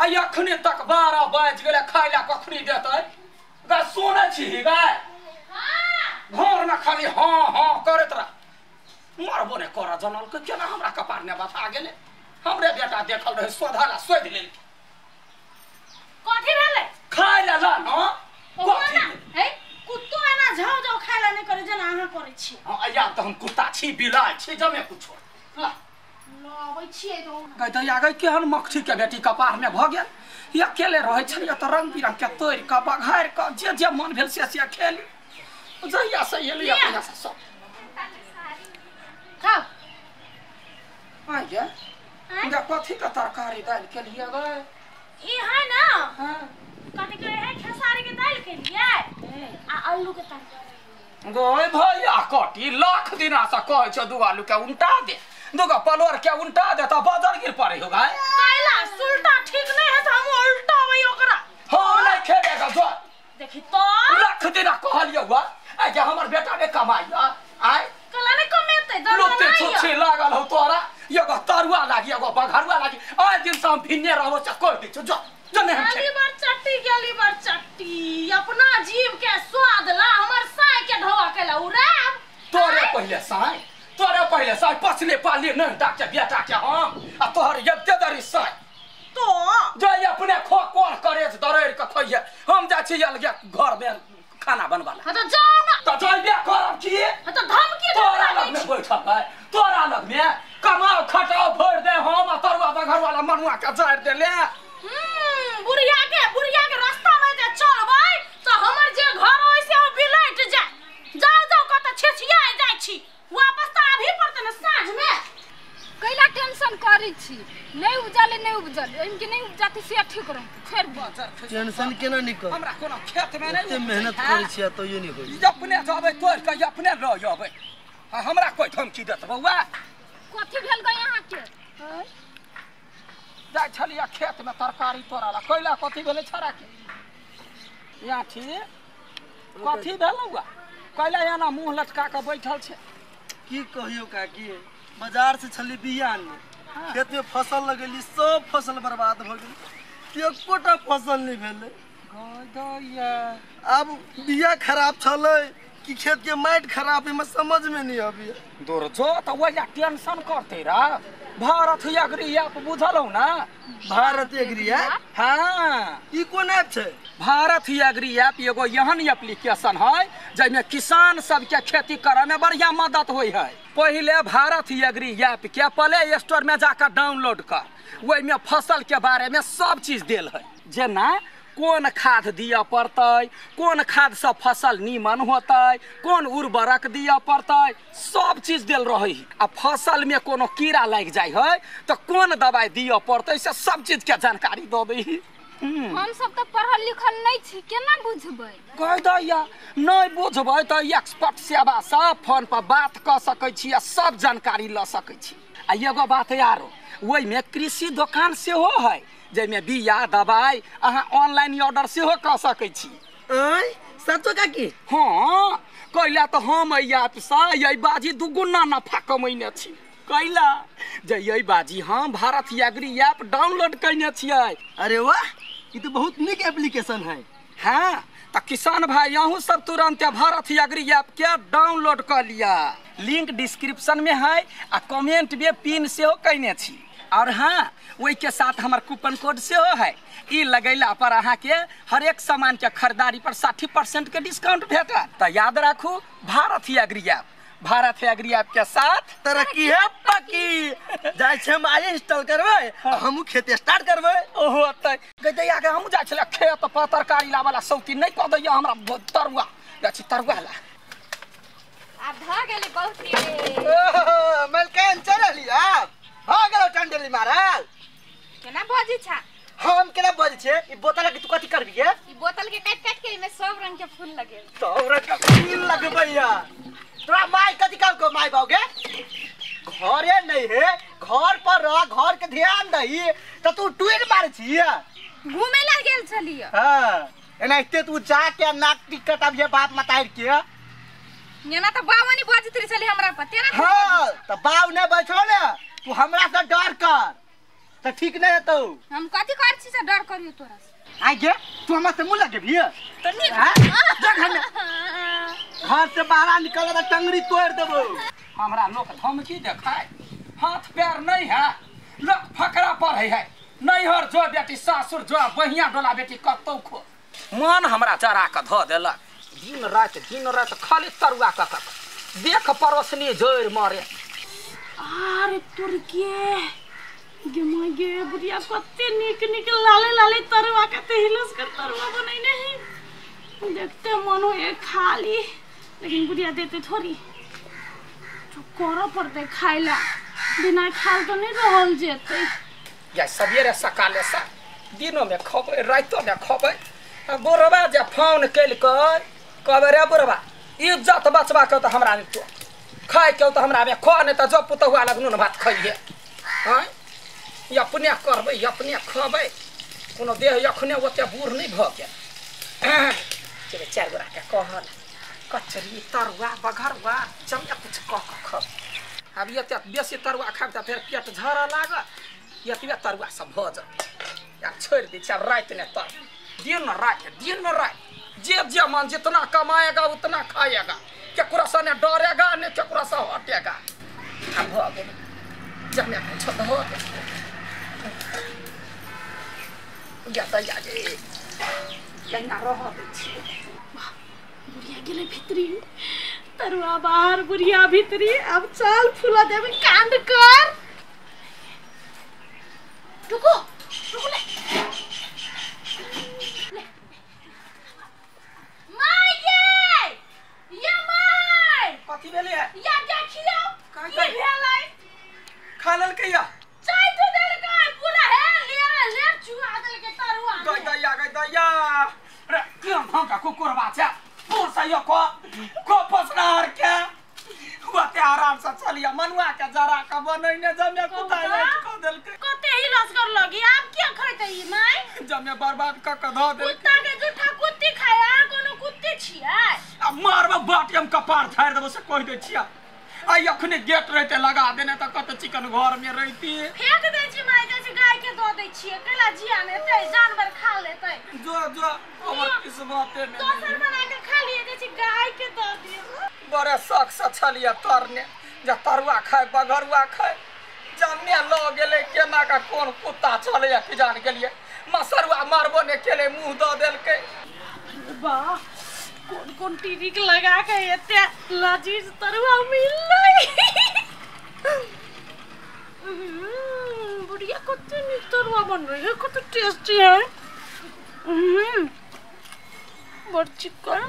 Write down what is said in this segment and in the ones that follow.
आ अखनी तक 12 बाज गेले खाइ ला कखनी देतै गा सुनै छी गाय घर में खाली हाँ हाँ करत रह मरबो ने कर जनल के केना हमरा कपार ने बता गेले हमरे बेटा देखल रहे सोधाला सोध लेल कथि भेले खाइ ला ला न कथि हे कुत्तो आना झाउ झाउ खाइ ला नै करे जना अहाँ करे छी हां या त हम कुत्ता छी बिलाइ छी जमे कुछो ला लबै छियै तो गै दैया गै केहन मक्खी के बेटी कपार में भ गेल ई अकेले रहै छलिए त रंग बिरंग के तोड़ के बघार के जे मन भेल से खेली जहिया से एलिए अपना से सब खाओ आ गया इनका कथी का तरकारी दाल के लिए गए ई है ना हां कथि करे है खेसारी के दाल के लिए आ आलू के तरकारी गए भैया कटी लाख दिना से कहै छ दू आलू के उल्टा दे दुगो पलोर के उल्टा दे त बाजार गिर पड़े हो गए काइला सुल्टा ठीक नहीं है त हम उल्टा वही ओकरा हम नहीं खेबेगा जो देखि तो लाख दिना कहलियो हुआ आ के हमर बेटा ने कमाई आय कला ने कमेते दर लोते छुछे लागल हो तोरा एगो तरुआ लागी एगो बघरुआ लागी आय दिन से हम भिन्ने रहबो चक्कर दी जो जने हम गेली बार चट्टी अपना जीव के स्वाद ला हमर साय के ढवा के ला उराब तोरे पहले साय पछले पाली न डाके बेटा के हम आ तोहर यते दरी साय तो जो अपने खो कोन करे दरेर के खइए हम जा छी अलगे घर में खाना बनवाला हां तो जाओ ना तो जइबे करब की हां तो धमकी तोरा लग में बैठल है तोरा लग में कमाओ खटाओ भर दे हम तरुआ बघर वाला मनुआ के जाड़ दे ले बुढ़िया के रास्ता में जे चलबै तो हमर जे घर होय से बिलैट जाय जाओ कत छेछिया जाय छी वापस त अभी पड़ते न साँझ में कैला टेंशन करै छी नहीं उपजल इनके नहीं उपजाती से ठीक रह फेर टेंशन केना नहीं कर हमरा कोनो खेत में नहीं मेहनत करै छी तो ये नहीं होई अपने जाबे तोड़ के अपने ल जाबे हमरा कोई धमकी देत बौआ कथि भेल गय यहां के जाय छलिया खेत में तरकारी तोड़ाला कैला कथि भेले छरा के यहाँ छी कथि भेल हुआ कैला याना मुंह लटका के बैठल छे की कहियो काकी बाजार से छली बिया ने खेत में फसल लगेली सब फसल बर्बाद भ गेल एकोटा फसल नहीं भेले गदैया अब बिया खराब छले कि खेत के माइट खराब है मैं समझ में नहीं आबी दूर जो तो वही टेंशन करते रा भारत एग्री ऐप बुझल हो ना भारत एग्री ऐप हाँ ई कोन ऐप छे भारत एग्री ऐप एगो एहन एप्लीकेशन है जिसमें किसान सब के खेती करे में बढ़िया मदद होई है पहले भारत एग्री ऐप के प्ले स्टोर में जाकर डाउनलोड कर वही में फसल के बारे में सब चीज देल है जेना कौन खाद दिया पड़तै कौन खाद से फसल नीमन होतै कौन उर्वरक दिया पड़तै सब चीज देल रही आ फसल में कोनो कीड़ा लग जाय है तो कौन दवाई दिया पड़तै से सब चीज के जानकारी दे दही हम सब तो पढ़ल लिखल नहीं छी केना बुझबै कह दैया नहीं बुझबै तो एक्सपर्ट सेवा से फोन पर बात कर सकै छी आ सब जानकारी ल सकै छी आ एगो बात यारो वही में कृषि दुकान से हो है जेमे बिया दवाई अहाँ ऑनलाइन ऑर्डर से हो कर सकै छी सतो काकी हां कैला तो हम ऐप से यही बाजी दुगुना नफा कमैने छी कैला जे यही बाजी हम भारत एग्री ऐप डाउनलोड करने छियै अरे वाह ये तो बहुत निक एप्लीकेशन है हाँ तो किसान भाई यहूँ सब तुरंत भारत एग्री ऐप के डाउनलोड कर लिया लिंक डिस्क्रिप्शन में है आ कमेंट में पिन से हो कहने छी और हाँ वही के साथ हमार कूपन कोड से हो है ई लगैला पर अहाँ के हर एक सामान के खरीदारी पर 60% के डिस्काउंट भेटत तो याद रखू भारत एग्री ऐप के साथ तरक्की है पक्की जाय छै हम आइ इंस्टॉल करबै हमहु खेत स्टार्ट करबै ओहो तै गदैया के हम जाय छले खेत पर तरकारी लावाला सौती नहीं कह दैया हमरा तरुआ जाछि तरुआ ला आ ध गेली बहुत मलकान चलली आप हो गेलो टंडली मारल केना बजी छा हम केना बजे छे ई बोतल के तू कथि करबी के ई बोतल के काट के इमे सब रंग के फूल लगे सब रंग के फूल लगबैया तोरा माय कथि कर को माय बाओगे घरे नहीं है घर पर रह घर के ध्यान दही त तू टुइन मार छी घूमे ला गेल छलिए हां एनाइते तू जाके नाक टिकट अब ये बाप मताइर के नेना त बावनी बजत रही छली हमरा पर तेरा हां त बाव ने बैठो ने तू हमरा से डर कर तो ठीक नहीं है तो हम कथी कर छी से डर करियो तोरा से आई गे तू हमरा से मुंह लगे भी तो नी घर से बाहर निकल तो टंगरी तोड़ देबो। हमरा लोग धमकी देखाय हाथ पैर नहीं है लोग फकरा पड़े है नैहर जो बेटी सासुर जो बहिया डोला बेटी कतौ खो मन हमरा चरा के ध देलक दिन रात खाली तरुआ क देख परोसनी जोर मारे अरे तोर गे माय गे बुढ़िया कते निक लाले तरुआ कते हिलस कर तरुआ बनैने है देखते मनो एक खाली लेकिन बुढ़िया देते थोड़ी जो करो पड़ते खाइला बिना खाल तो नहीं रहल जेते या सवेरे सकाले सा दिनों में खबै रातों में खबै बुढ़वा जे फोन कैल कर कहबै रे बुढ़वा इज्जत बचबा के तो हमरा नहीं तो खाए के तो हमरा में खो नहीं तो जो पुतहुआ लगनू न भात खाइए हैं ये अपने करबै अपने खबै कोनो देह अखने ओते बूढ़ नहीं भ गेल चले चार गोरा के कहल कचरी तरुआ बघरुआ जमे कुछ कह ख अब ये बेसी तरुआ खाब त फिर पेट झरा लागत ये तरुआ सब भ जा या छोड़ दी छ रात ने तर दिन रात जे मन जितना कमाएगा उतना खाएगा केकरा से ने डरेगा ने केकरा से हटेगा अब भ गेल जमे कुछ हो यातायात लेना रह बुढ़िया गेले भीतरी तरुआ बाहर बुढ़िया भीतरी अब चल फूला देवे कांड कर रुको ले माय ये माय कथी भेले या देखियो का की भेलै खा लेल के या चाय तो देल के पूरा है ले चुआ देल के तरुआ गई दया रे क्यों भौंका कुकुरबा छ पूर से यो को पसनार के वते आराम से चलिया मनुआ के जरा का बनैने जमे कुताई क देल के कते ही लस कर लगी आप क्या खैते ई माय जमे बर्बाद क ध देल कुत्ता के जूठा कुत्ती खाया कोनो कुत्ते छियै आ मारबा बाटियम कपार फाड़ देबो से कह दे छिया आई अखने गेट रहते लगा देने त कत चिकन घर में रहती फेंक दे छी माय जैसे गाय के दो दे छियै केला जिया ने ते जानवर खा लेते जो हमर किस्मत में दोसर बना के खा लिए जैसे गाय के दो दियो बड़े शौक से छलिया तरने जे तरुआ खाए बघरुआ खाए जाने ल गेले केना का कोन कुत्ता चले कि जान गेलिए मसरुआ मारबो ने केले मुंह द देल के वाह कौन टीवी के लगा के एते लजीज तरुआ मिललै बुढ़िया कते निक तरुआ बन रही है कते टेस्टी है बड़ चिकन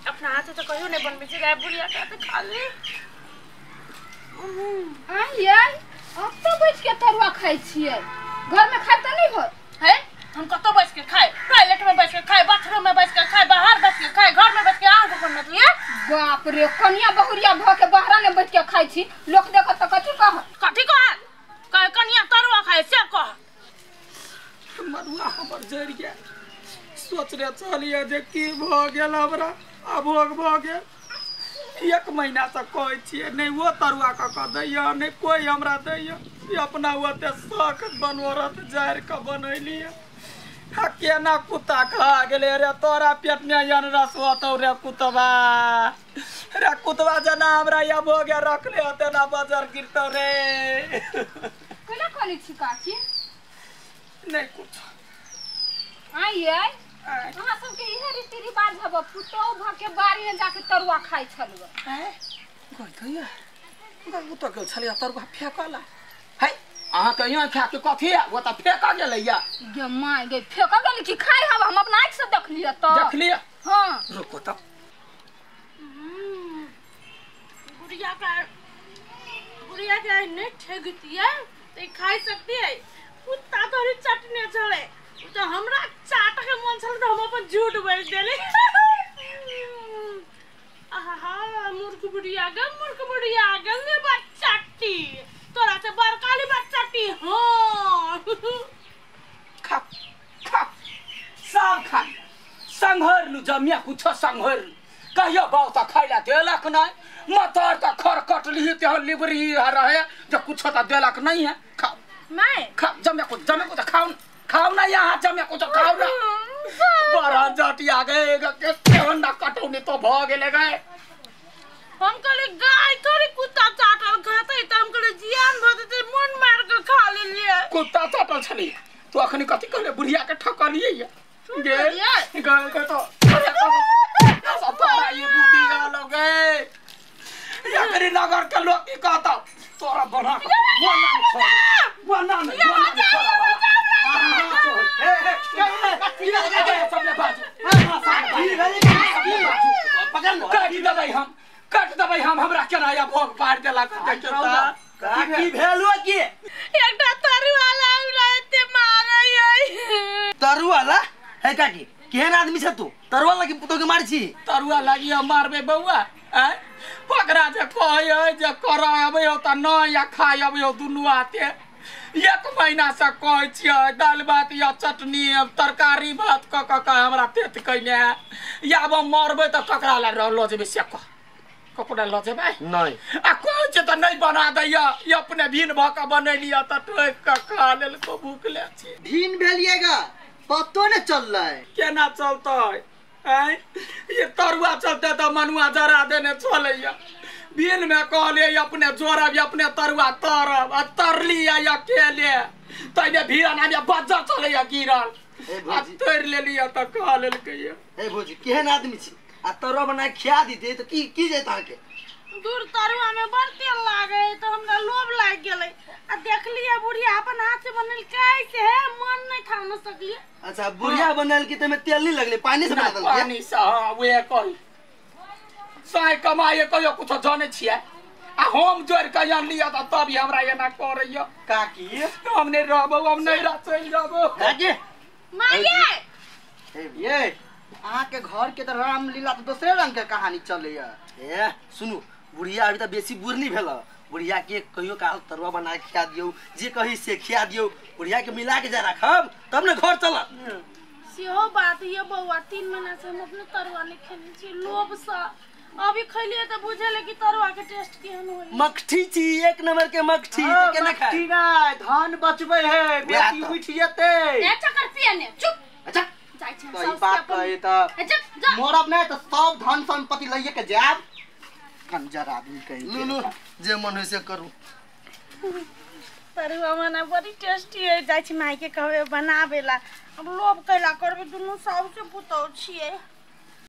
अपना हाथ से तो कहियो नहीं बनबे छै बुढ़िया के तो खा ले आइए अब तो बैठ के तरुआ खाई छियै घर में खाते नहीं हो है हम कतो बैठ के खाए टॉयलेट में बैठ के खाए बाथरूम में बैठ के खाए बाहर बैठ के खाए घर में बैठ के आंख बंद कर लिए बाप रे कनिया बहुरिया भ के बाहरा में बैठ के खाई छी लोग देखत त कथि कह कनिया तरुआ खाए से कह मरुआ हमर जर गया सोच रे चलिए जे की भ गेल हमरा अभोग भ गेल एक महीना से कहै छियै नहीं वो तरुआ क दैया नहीं कोई हमरा दैया अपना ओते शौक बनवरत जार के बनैलिए हा केना कुत्ता खा गेले रे तोरा पेट में यन रस होतौ रे कुतवा जना हमरा या भोगे रखले होते ना बाजार गिरतौ रे केना करै छी काकी नहीं कुछ आइए अहाँ सबके इहे रीति रिवाज हबो पुतौ भ के बाड़ी में जाके तरुआ खाई छलुआ हैं कोई कहिया बाबू तो गेल छलिया तरुआ फेकला है अहाँ के यहाँ फेक के कथी वो त फेका गेलैया गे माय गे फेक गेल कि खाई हब हम अपना आँख से देख लिया तो देख लिया हां रुको तब बुढ़िया का नहीं ठेगती है तो खाई सकती है कुत्ता तो ही चटने चले तो हमरा चाट के मन चल तो हम अपन झूठ बोल देले आहा मूर्ख बुढ़िया गम में बच्चाटी तोरा से बरकाली बच्चाटी हां खा सब खा संघर लु जमिया कुछ संघर कहियो बाऊ त खाइला देलक नहीं मतर त खर कटली ते लिबरी रहे जो कुछ त देलक नहीं है खा मैं जमे को खाओ ना यहाँ जमे को खाओ ना बड़ा जटिया गए केहन ना कटौनी तो भ गेले गए हम कहले गाय थोड़ी कुत्ता चाटल खाते त हम कहले जियान भदते मन मार के खा लेलिए कुत्ता चाटल छली तू अखनी कथी कहले बुढ़िया के ठकलिए गे गए के तो तोरा ये बुद्धि आलो गए एकरी नगर के लोग की कहता तोरा बना बना कट दबाई हम हमरा केना भोग पार देला की भेलु की एकटा तरुवाला हमरा एते मारै तरुवाला है काकी केहन आदमी छ तू तरुवा लगी पुतो के मार छी तरुआ लगी हम मारबे बौआ हैं पकड़ा जे कहै जे कर अबे हो त न या खाय अबे हो दुनु आते एक महीना से कहै छियै दाल भात या चटनी तरकारी भात क हमरा पेट कइने या अब मरबै त ककरा ला रहलो जेबे से ककरा ल जेबे नहीं आ कहै छै त नहीं बना दैया ये अपने भीन भ के बनैलिया त टोक के खा लेल तो भूखले छी दिन भेलिएगा पतो न चल रहा है केना चलतै हैं ये तरुआ चलते तो मनुआ जरा देने चलैया बिन में कहले अपने जोरब अपने तरुआ तरब आ तरली या अकेले तइने भीरना में बज्जर चलैया गिरल आ तोड़ लेलिया त कह लेलकै ए भौजी केहन आदमी छी आ तरुआ बना खिया दीते तो की जेता के दूर तरुआ में बड़ तेल लागे तो हमरा लोभ लाग गेलै आ देखलिए बुढ़िया अपन हाथ से बनल कैसे है मन नहीं खा न सकलिए अच्छा बुढ़िया बनल की तमे तेल नहीं लगले पानी से बना दल पानी से हां वे कही साई कमाए कहियो कुछ जाने छियै आ हम जोर के जान लिया त तब हमरा एना करैया काकी हम नहीं रहबो हम नहीं रह चल रहबो काकी माये ये आहाँ के घर के तो रामलीला तो दूसरे रंग के कहानी चलैया ए सुनु बुढ़िया अभी तो बेसी बुढ़ नहीं भेल बुढ़िया के कहियो काल तरुआ बना के खिया दियो जे कही से खिया दियो बुढ़िया के मिला के जा रखब तब न घर चल सेहो बात ये बउआ 3 महीना से हम अपने तरुआ नहीं खेने छी लोभ सा अभी खइलिए त बुझले कि तरुआ के टेस्ट केहन होई मक्खी छी एक नंबर के मक्खी के ना खाए मक्खी ना धान बचबे है बेटी उठ जेते ए चक्कर पियने चुप अच्छा जाय छै तो ई बात कहे त चुप जा मोरब नहीं तो सब धन संपत्ति लइए के जाब कंजर आदमी कहीं लुलु जे मन होय से करू तरुआ मने बड़ी टेस्टी है जाय छी माई के कहबे बनावेला अब लोभ कैला करबे दुनु सब से पुतौ छिए